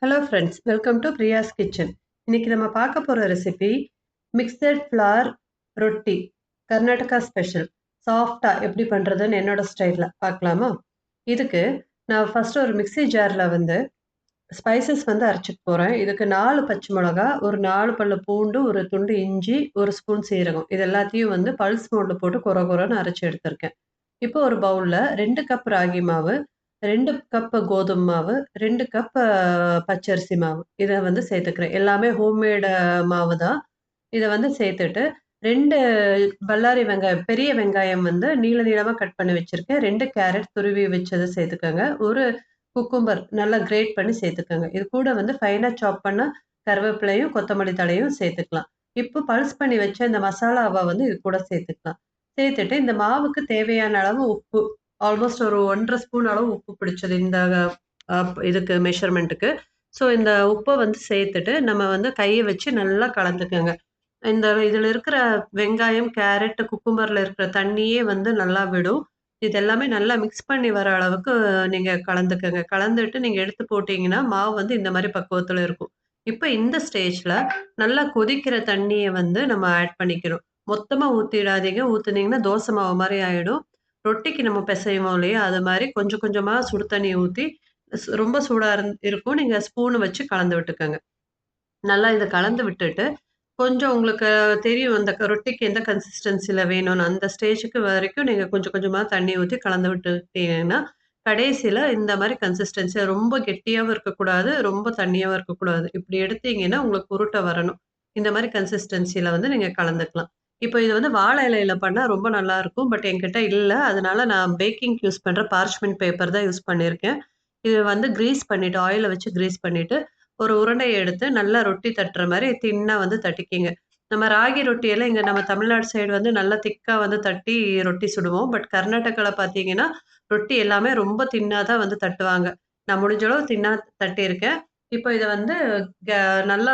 Hello friends, welcome to Priya's kitchen. இன்னைக்கு நம்ம பார்க்க போகிற ரெசிபி மிக்சட் ஃப்ளார் ரொட்டி, கர்நாடகா ஸ்பெஷல். சாஃப்டாக எப்படி பண்ணுறதுன்னு என்னோட ஸ்டைலில் பார்க்கலாமா? இதுக்கு நான் ஃபஸ்ட்டு ஒரு மிக்ஸி ஜாரில் ஸ்பைசஸ் அரைச்சிட்டு போகிறேன். இதுக்கு 4 பச்சை மிளகா, ஒரு 4 பல்லு பூண்டு, ஒரு துண்டு இஞ்சி, ஒரு ஸ்பூன் சீரகம், இது எல்லாத்தையும் பல்ஸ் மோடில் போட்டு கொர கொரன்னு அரைச்சி எடுத்திருக்கேன். இப்போ ஒரு பவுலில் 2 கப் ராகி மாவு, 2 கப் கோதுமை மாவு, 2 கப் பச்சரிசி மாவு இதை சேர்த்துக்கிறேன். எல்லாமே ஹோம்மேடு மாவு தான். இதை சேர்த்துட்டு 2 பல்லாரி வெங்காயம், பெரிய வெங்காயம் நீள நீளமாக கட் பண்ணி வச்சுருக்கேன். 2 கேரட் துருவி வச்சதை சேர்த்துக்கோங்க. ஒரு குக்கும்பர் நல்லா கிரேட் பண்ணி சேர்த்துக்கோங்க. இது கூட ஃபைனாக சாப் பண்ண கருவேப்பிலையும் கொத்தமல்லி தழையும் சேர்த்துக்கலாம். இப்போ பல்ஸ் பண்ணி வச்ச இந்த மசாலாவை இது கூட சேர்த்துக்கலாம். சேர்த்துட்டு இந்த மாவுக்கு தேவையான அளவு உப்பு, ஆல்மோஸ்ட் ஒரு 1 1/2 ஸ்பூன் அளவு உப்பு பிடிச்சது இந்த இதுக்கு மெஷர்மெண்ட்டுக்கு. ஸோ இந்த உப்பை சேர்த்துட்டு நம்ம கையை வச்சு நல்லா கலந்துக்கோங்க. இந்த இதில் இருக்கிற வெங்காயம், கேரட், குக்கும்பரில் இருக்கிற தண்ணியே நல்லா விடும். இது எல்லாமே நல்லா மிக்ஸ் பண்ணி வர அளவுக்கு நீங்கள் கலந்துக்கோங்க. கலந்துட்டு நீங்கள் எடுத்து போட்டிங்கன்னா மாவு இந்த மாதிரி பக்குவத்தில் இருக்கும். இப்போ இந்த ஸ்டேஜில் நல்லா கொதிக்கிற தண்ணியை நம்ம ஆட் பண்ணிக்கணும். மொத்தமாக ஊற்றிடாதீங்க. ஊற்றுனீங்கன்னா தோசை மாவு மாதிரி ஆகிடும். ரொட்டிக்கு நம்ம பிசைவோம் இல்லையா, அது மாதிரி கொஞ்சம் கொஞ்சமாக சுடு தண்ணி ஊற்றி ரொம்ப சூடாக இருக்கும். நீங்கள் ஸ்பூனு வச்சு கலந்து விட்டுக்கோங்க. நல்லா இதை கலந்து விட்டுட்டு கொஞ்சம் உங்களுக்கு தெரியும் அந்த ரொட்டிக்கு எந்த கன்சிஸ்டன்சியில் வேணும்னு, அந்த ஸ்டேஜுக்கு வரைக்கும் நீங்கள் கொஞ்சம் கொஞ்சமாக தண்ணி ஊற்றி கலந்து விட்டுட்டீங்கன்னா கடைசியில் இந்த மாதிரி கன்சிஸ்டன்சி, ரொம்ப கெட்டியாகவும் இருக்கக்கூடாது, ரொம்ப தண்ணியாகவும் இருக்கக்கூடாது. இப்படி எடுத்தீங்கன்னா உங்களுக்கு உருட்டை வரணும். இந்த மாதிரி கன்சிஸ்டன்சியில் நீங்கள் கலந்துக்கலாம். இப்போ இது வாழை இலையில பண்ணால் ரொம்ப நல்லாயிருக்கும். பட் என்கிட்ட இல்லை, அதனால நான் பேக்கிங்க்கு யூஸ் பண்ணுற பார்ச்மெண்ட் பேப்பர் தான் யூஸ் பண்ணியிருக்கேன். இது கிரீஸ் பண்ணிவிட்டு, ஆயிலை வச்சு கிரீஸ் பண்ணிவிட்டு ஒரு உருண்டையை எடுத்து நல்லா ரொட்டி தட்டுற மாதிரி தின்னா தட்டிக்கிங்க. நம்ம ராகி ரொட்டியெல்லாம் இங்கே நம்ம தமிழ்நாடு சைடு நல்லா திக்காக தட்டி ரொட்டி சுடுவோம். பட் கர்நாடகாவில் பார்த்தீங்கன்னா ரொட்டி எல்லாமே ரொம்ப தின்னாக தான் தட்டுவாங்க. நான் முடிஞ்ச அளவு தின்னா தட்டியிருக்கேன். இப்போ இதை நல்லா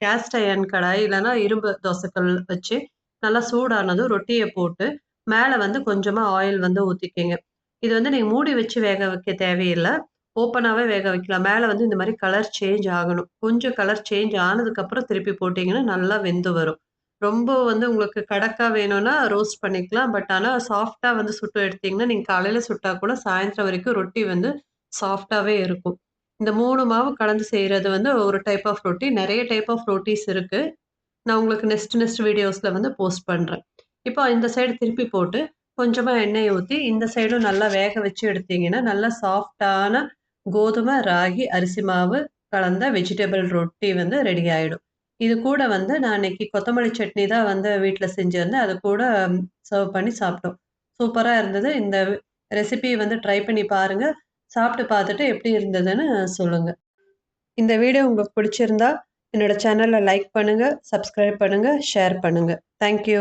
கேஸ்ட் அயர்ன் கடாய் இல்லைன்னா இரும்பு தோசைக்கல் வச்சு நல்லா சூடானதும் ரொட்டியை போட்டு மேலே கொஞ்சமாக ஆயில் ஊற்றிக்கிங்க. இது நீங்கள் மூடி வச்சு வேக வைக்க தேவையில்லை, ஓப்பனாகவே வேக வைக்கலாம். மேலே இந்த மாதிரி கலர் சேஞ்ச் ஆகணும். கொஞ்சம் கலர் சேஞ்ச் ஆனதுக்கப்புறம் திருப்பி போட்டிங்கன்னா நல்லா வெந்து வரும். ரொம்ப உங்களுக்கு கடக்கா வேணும்னா ரோஸ்ட் பண்ணிக்கலாம். பட் ஆனால் சாஃப்டாக சுட்டு எடுத்தீங்கன்னா நீங்கள் காலையில் சுட்டா கூட சாயந்தரம் வரைக்கும் ரொட்டி சாஃப்டாகவே இருக்கும். இந்த 3 மாவு கலந்து செய்கிறது ஒரு டைப் ஆஃப் ரொட்டி. நிறைய டைப் ஆஃப் ரொட்டீஸ் இருக்குது. நான் உங்களுக்கு நெக்ஸ்ட் வீடியோஸில் போஸ்ட் பண்ணுறேன். இப்போ இந்த சைடு திருப்பி போட்டு கொஞ்சமாக எண்ணெயை ஊற்றி இந்த சைடும் நல்லா வேக வச்சு எடுத்தீங்கன்னா நல்லா சாஃப்டான கோதுமை, ராகி, அரிசி மாவு கலந்த வெஜிடபிள் ரொட்டி ரெடி ஆகிடும். இது கூட நான் இன்னைக்கு கொத்தமல்லி சட்னி தான் வீட்டில் செஞ்சுருந்தேன். அது கூட சர்வ் பண்ணி சாப்பிட்டோம். சூப்பராக இருந்தது. இந்த ரெசிபி ட்ரை பண்ணி பாருங்கள். சாப்பிட்டு பார்த்துட்டு எப்படி இருந்ததுன்னு சொல்லுங்கள். இந்த வீடியோ உங்களுக்கு பிடிச்சிருந்தா என்னோட சேனலை லைக் பண்ணுங்கள், சப்ஸ்கிரைப் பண்ணுங்கள், ஷேர் பண்ணுங்கள். தேங்க்யூ.